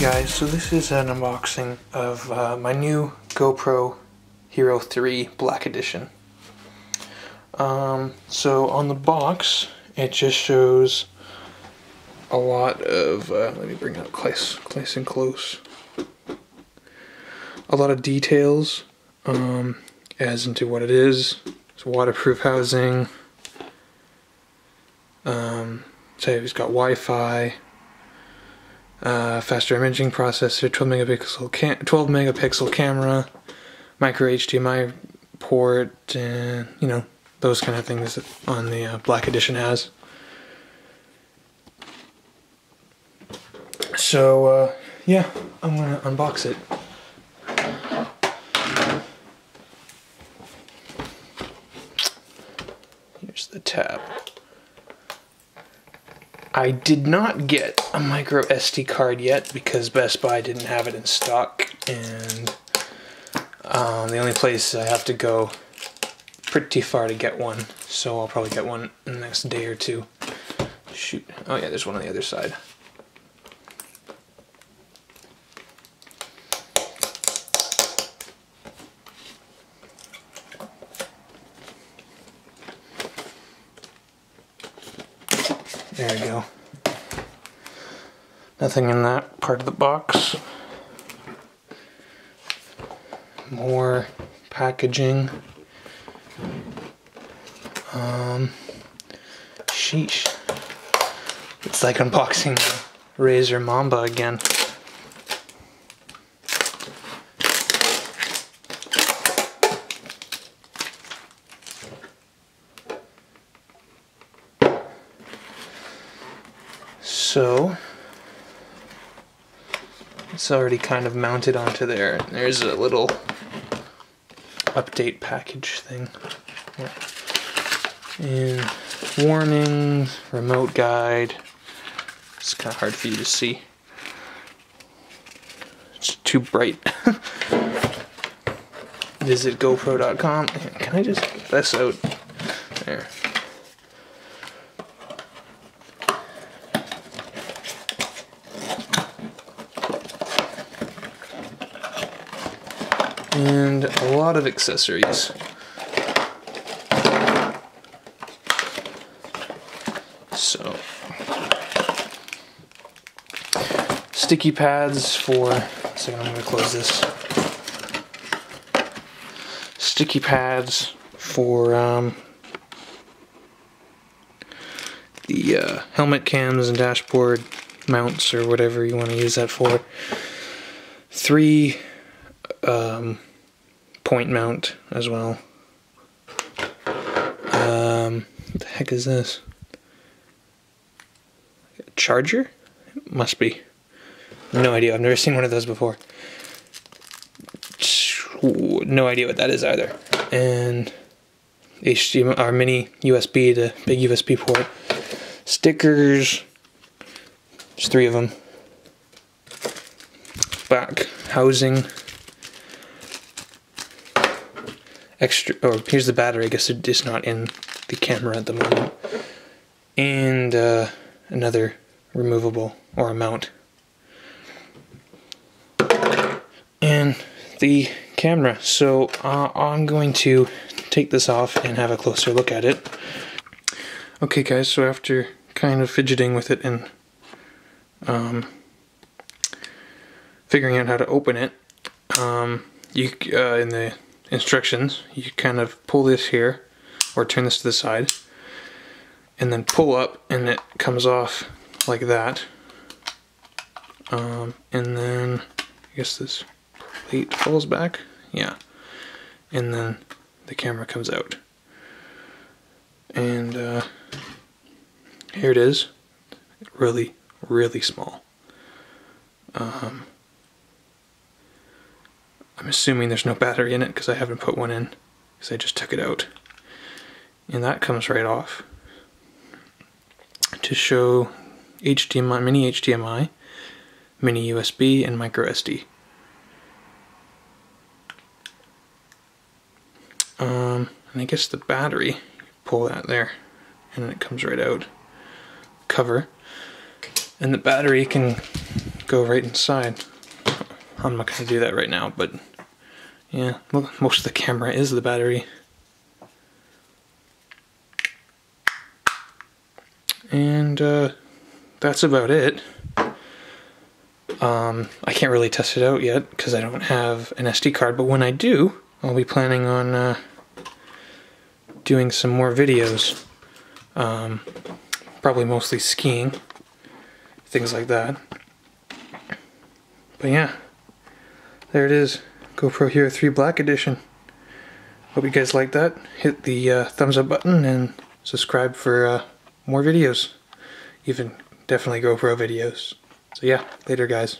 guys, so this is an unboxing of my new GoPro Hero 3 Black Edition. So on the box, it just shows a lot of, let me bring it up close and close. A lot of details as into what it is. It's waterproof housing. So it's got Wi-Fi. Faster imaging processor, 12 megapixel camera, micro HDMI port, and you know, those kind of things that on the Black Edition has. So yeah, I'm gonna unbox it. Here's the tab. I did not get a micro SD card yet because Best Buy didn't have it in stock, and the only place I have to go pretty far to get one, so I'll probably get one in the next day or two. Shoot. Oh yeah, there's one on the other side. There we go. Nothing in that part of the box. More packaging. Sheesh. It's like unboxing the Razer Mamba again. So, it's already kind of mounted onto there. There's a little update package thing. Yeah. And warnings, remote guide. It's kind of hard for you to see. It's too bright. Visit GoPro.com. Can I just get this out? There. And a lot of accessories. So, sticky pads for, I'm going to close this. Sticky pads for the helmet cams and dashboard mounts, or whatever you want to use that for. 3 point mount as well. What the heck is this? A charger? It must be. No idea. I've never seen one of those before. No idea what that is either. And HDMI or mini USB to big USB port. Stickers. There's 3 of them. Back housing. Extra, or here's the battery. I guess it is not in the camera at the moment. And another removable, or a mount. And the camera. So I'm going to take this off and have a closer look at it. Okay guys, so after kind of fidgeting with it and figuring out how to open it, in the instructions, you kind of pull this here, or turn this to the side, and then pull up, and it comes off like that. And then I guess this plate falls back, yeah, and then the camera comes out, and here it is. Really small. I'm assuming there's no battery in it because I haven't put one in, because I just took it out. And that comes right off. To show HDMI, mini HDMI, mini USB, and micro SD. And I guess the battery, pull that there, and then it comes right out. Cover. And the battery can go right inside. I'm not going to do that right now, but yeah, look, most of the camera is the battery. And that's about it. I can't really test it out yet because I don't have an SD card, but when I do, I'll be planning on doing some more videos. Probably mostly skiing, things like that. But yeah, there it is, GoPro Hero 3 Black Edition. Hope you guys like that. Hit the thumbs up button and subscribe for more videos. Even definitely GoPro videos. So yeah, later guys.